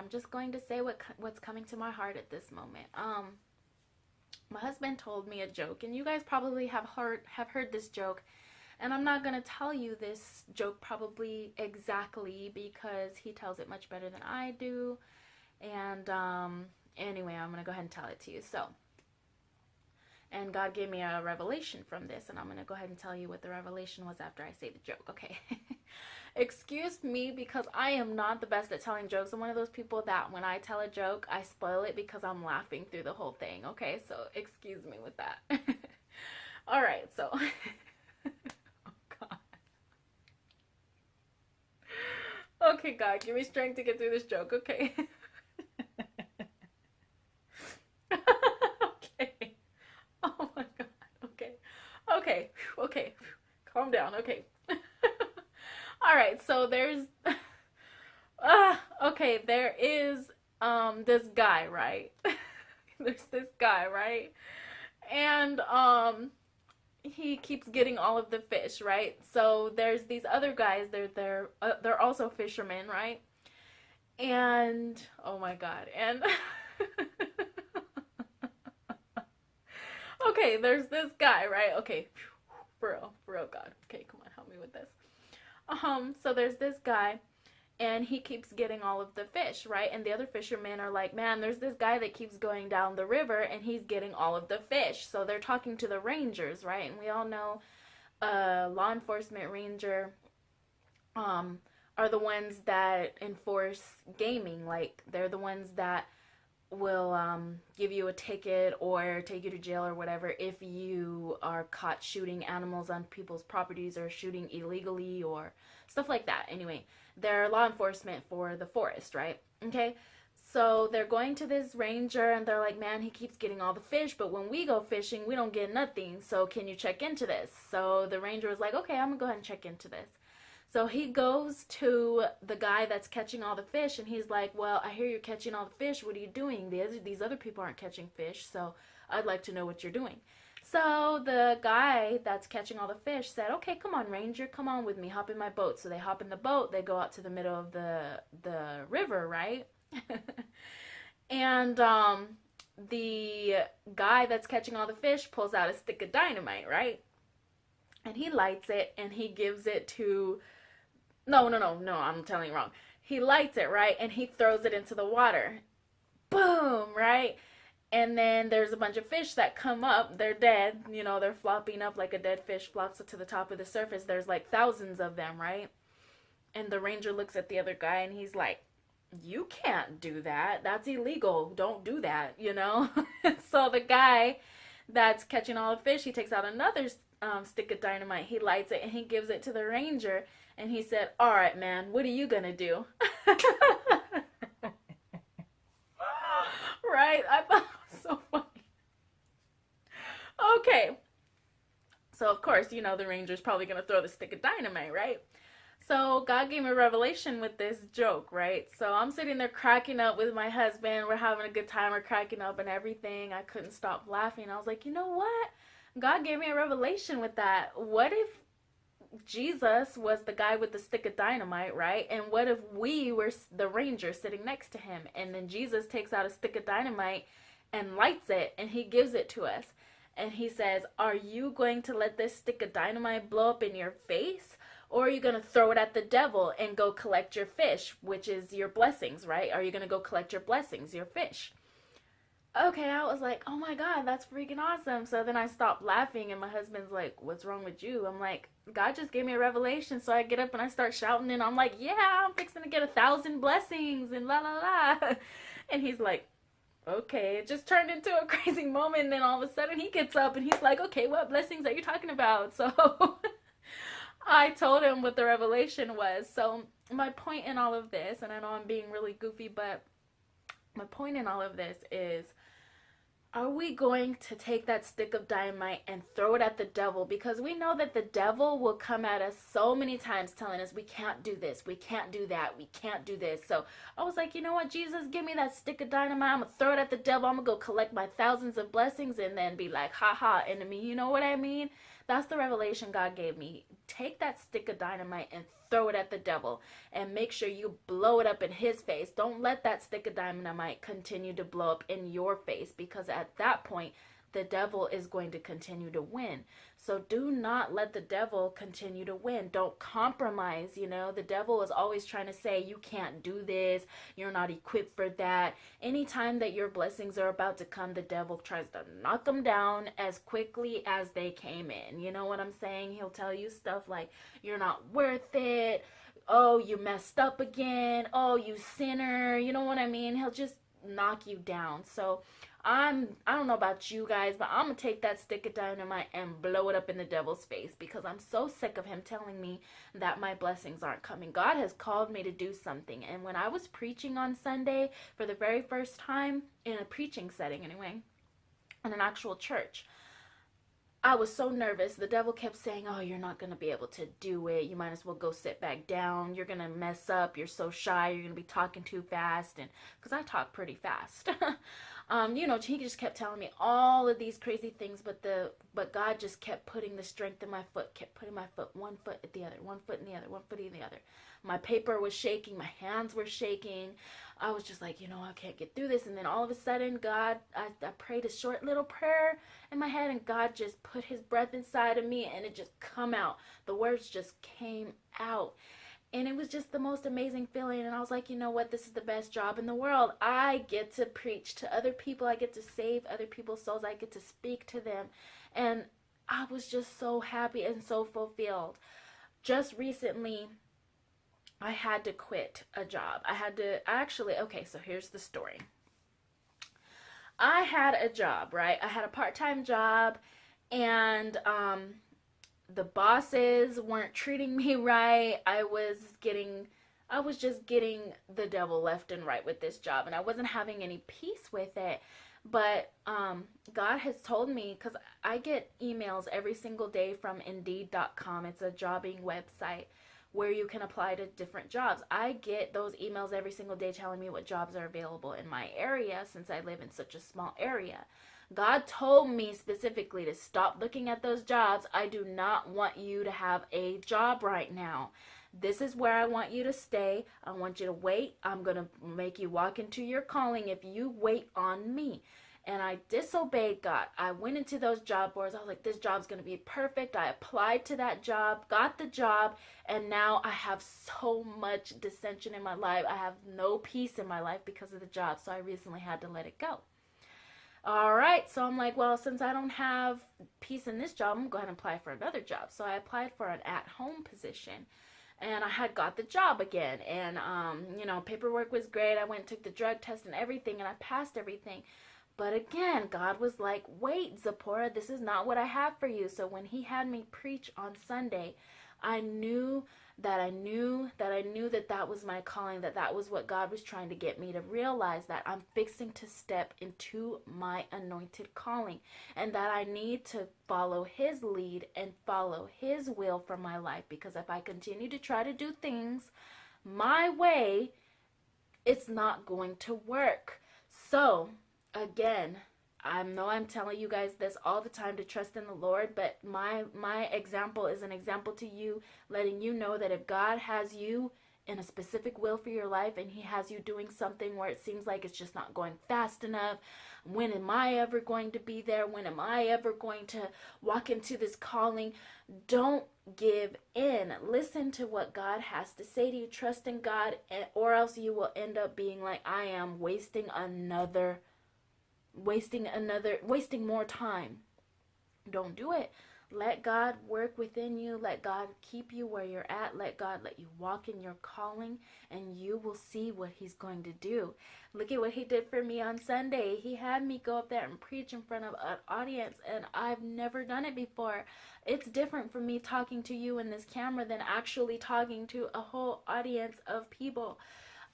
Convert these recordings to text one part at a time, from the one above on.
I'm just going to say what's coming to my heart at this moment. My husband told me a joke, and you guys probably have heard this joke, and I'm not gonna tell you this joke probably exactly because he tells it much better than I do. And anyway, I'm gonna go ahead and tell it to you. So, and God gave me a revelation from this, and I'm gonna go ahead and tell you what the revelation was after I say the joke. Okay. Excuse me because I am not the best at telling jokes. I'm one of those people that when I tell a joke, I spoil it because I'm laughing through the whole thing. Okay, so excuse me with that. All right, so. Oh, God. Okay, God, give me strength to get through this joke, okay? Okay. Oh my God, okay. Okay, okay. Calm down, okay. All right, so okay, there is this guy, right? There's this guy, right? And he keeps getting all of the fish, right? So there's these other guys, they're also fishermen, right? And oh my God. And okay, there's this guy, right? Okay. For real, God. Okay, come on, help me with this. So there's this guy, and he keeps getting all of the fish, right? And the other fishermen are like, man, there's this guy that keeps going down the river, and he's getting all of the fish. So they're talking to the rangers, right? And we all know law enforcement ranger are the ones that enforce gaming. Like, they're the ones that will give you a ticket or take you to jail or whatever if you are caught shooting animals on people's properties or shooting illegally or stuff like that. Anyway, they're law enforcement for the forest, right? Okay, so they're going to this ranger and they're like, man, he keeps getting all the fish, but when we go fishing, we don't get nothing. So can you check into this? So the ranger was like, okay, I'm gonna go ahead and check into this. So he goes to the guy that's catching all the fish, and he's like, well, I hear you're catching all the fish. What are you doing? These other people aren't catching fish, so I'd like to know what you're doing. So the guy that's catching all the fish said, okay, come on, Ranger, come on with me. Hop in my boat. So they hop in the boat. They go out to the middle of the river, right? And the guy that's catching all the fish pulls out a stick of dynamite, right? And he lights it, and he gives it to no, I'm telling you wrong. He lights it, right? And he throws it into the water. Boom, right? And then there's a bunch of fish that come up. They're dead. They're flopping up like a dead fish flops to the top of the surface. There's like thousands of them, right? And the ranger looks at the other guy and he's like, you can't do that. That's illegal. Don't do that, So the guy that's catching all the fish, he takes out another stick of dynamite. He lights it and he gives it to the ranger. And he said, all right, man, what are you going to do? Right? I thought it was so funny. Okay. So, of course, the ranger's probably going to throw the stick of dynamite, right? So, God gave me a revelation with this joke, right? So, I'm sitting there cracking up with my husband. We're having a good time. We're cracking up and everything. I couldn't stop laughing. I was like, you know what? God gave me a revelation with that. What if Jesus was the guy with the stick of dynamite, right? And what if we were the ranger sitting next to him? And then Jesus takes out a stick of dynamite and lights it, and he gives it to us. And he says, are you going to let this stick of dynamite blow up in your face? Or are you going to throw it at the devil and go collect your fish, which is your blessings, right? Are you going to go collect your blessings, your fish? Okay, I was like, oh my God, that's freaking awesome. So then I stopped laughing and my husband's like, what's wrong with you? I'm like, God just gave me a revelation. So I get up and I start shouting and I'm like, yeah, I'm fixing to get 1,000 blessings and la la la. And he's like, okay, it just turned into a crazy moment. And then all of a sudden he gets up and he's like, okay, what blessings are you talking about? So I told him what the revelation was. So my point in all of this, and I know I'm being really goofy, but my point in all of this is, are we going to take that stick of dynamite and throw it at the devil? Because we know that the devil will come at us so many times telling us we can't do this, we can't do that, we can't do this. So I was like, you know what, Jesus, give me that stick of dynamite. I'm going to throw it at the devil. I'm going to go collect my thousands of blessings and then be like, ha ha, enemy. You know what I mean? That's the revelation God gave me. Take that stick of dynamite and throw it at the devil and make sure you blow it up in his face. Don't let that stick of dynamite continue to blow up in your face, because at that point, the devil is going to continue to win. So do not let the devil continue to win. Don't compromise. The devil is always trying to say, you can't do this. You're not equipped for that. Anytime that your blessings are about to come, the devil tries to knock them down as quickly as they came in. You know what I'm saying? He'll tell you stuff like, you're not worth it. Oh, you messed up again. Oh, you sinner. You know what I mean? He'll just knock you down. So I don't know about you guys, but I'm going to take that stick of dynamite and blow it up in the devil's face, because I'm so sick of him telling me that my blessings aren't coming. God has called me to do something. And when I was preaching on Sunday for the very first time, in a preaching setting anyway, in an actual church, I was so nervous. The devil kept saying, oh, you're not going to be able to do it. You might as well go sit back down. You're going to mess up. You're so shy. You're going to be talking too fast. And because I talk pretty fast. He just kept telling me all of these crazy things, but God just kept putting the strength in my foot, kept putting my foot, one foot at the other, one foot in the other, one foot in the other. My paper was shaking. My hands were shaking. I was just like, I can't get through this. And then all of a sudden, I prayed a short little prayer in my head, and God just put his breath inside of me, and it just come out. The words just came out. And it was just the most amazing feeling. And I was like, you know what? This is the best job in the world. I get to preach to other people. I get to save other people's souls. I get to speak to them. And I was just so happy and so fulfilled. Just recently, I had to quit a job. So here's the story. I had a job, right? I had a part-time job, and the bosses weren't treating me right. I was just getting the devil left and right with this job, and I wasn't having any peace with it. But God has told me, because I get emails every single day from Indeed.com. It's a jobbing website where you can apply to different jobs. I get those emails every single day telling me what jobs are available in my area, since I live in such a small area. God told me specifically to stop looking at those jobs. I do not want you to have a job right now. This is where I want you to stay. I want you to wait. I'm going to make you walk into your calling if you wait on me. And I disobeyed God. I went into those job boards. I was like, this job's going to be perfect. I applied to that job, got the job, and now I have so much dissension in my life. I have no peace in my life because of the job. So I recently had to let it go. All right, so I'm like, well, since I don't have peace in this job, I'm going to go ahead and apply for another job. So I applied for an at-home position, and I had got the job again. And, paperwork was great. I went and took the drug test and everything, and I passed everything. But again, God was like, wait, Zipporah, this is not what I have for you. So when he had me preach on Sunday, I knew that was my calling, that was what God was trying to get me to realize, that I'm fixing to step into my anointed calling, and that I need to follow his lead and follow his will for my life. Because if I continue to try to do things my way, it's not going to work. So again, I know I'm telling you guys this all the time, to trust in the Lord, but my example is an example to you, letting you know that if God has you in a specific will for your life, and he has you doing something where it seems like it's just not going fast enough, when am I ever going to be there? When am I ever going to walk into this calling? Don't give in. Listen to what God has to say to you. Trust in God, or else you will end up being like I am, wasting more time. Don't do it. Let God work within you. Let God keep you where you're at. Let God let you walk in your calling, and you will see what he's going to do. Look at what he did for me on Sunday. He had me go up there and preach in front of an audience, and I've never done it before. It's different for me talking to you in this camera than actually talking to a whole audience of people.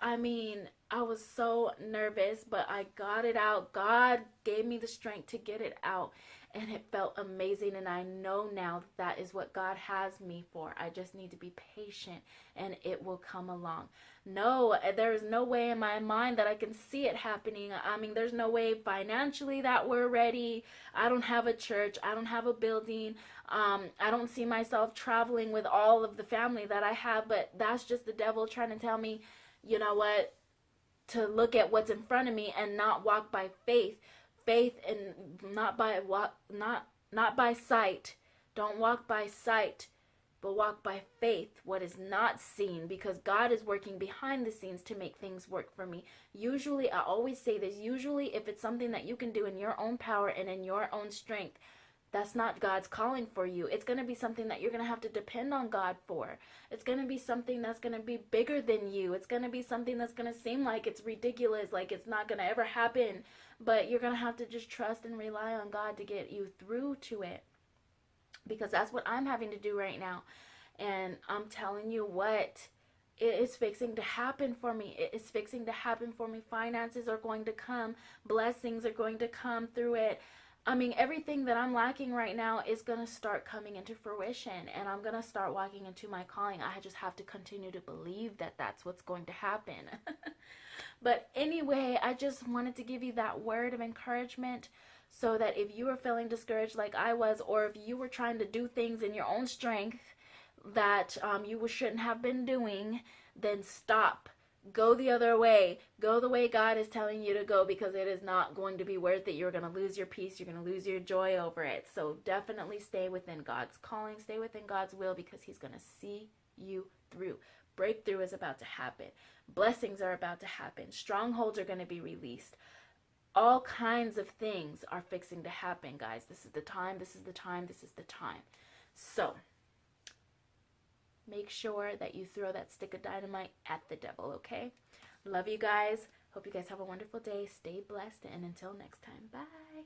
I mean, I was so nervous, but I got it out. God gave me the strength to get it out, and it felt amazing. And I know now that is what God has me for. I just need to be patient, and it will come along. No, there is no way in my mind that I can see it happening. I mean, there's no way financially that we're ready. I don't have a church, I don't have a building. I don't see myself traveling with all of the family that I have, but that's just the devil trying to tell me, you know what, to look at what's in front of me and not walk by faith and not by sight. Don't walk by sight, but walk by faith, what is not seen, because God is working behind the scenes to make things work for me. Usually, I always say this, usually if it's something that you can do in your own power and in your own strength, that's not God's calling for you. It's going to be something that you're going to have to depend on God for. It's going to be something that's going to be bigger than you. It's going to be something that's going to seem like it's ridiculous, like it's not going to ever happen. But you're going to have to just trust and rely on God to get you through to it. Because that's what I'm having to do right now. And I'm telling you what, it is fixing to happen for me. It is fixing to happen for me. Finances are going to come. Blessings are going to come through it. I mean, everything that I'm lacking right now is going to start coming into fruition, and I'm going to start walking into my calling. I just have to continue to believe that that's what's going to happen. But anyway, I just wanted to give you that word of encouragement so that if you were feeling discouraged like I was, or if you were trying to do things in your own strength that you shouldn't have been doing, then stop. Go the other way. Go the way God is telling you to go, because it is not going to be worth it. You're going to lose your peace. You're going to lose your joy over it. So definitely stay within God's calling. Stay within God's will, because he's going to see you through. Breakthrough is about to happen. Blessings are about to happen. Strongholds are going to be released. All kinds of things are fixing to happen, guys. This is the time. This is the time. This is the time. So make sure that you throw that stick of dynamite at the devil, okay? Love you guys. Hope you guys have a wonderful day. Stay blessed. And until next time, bye.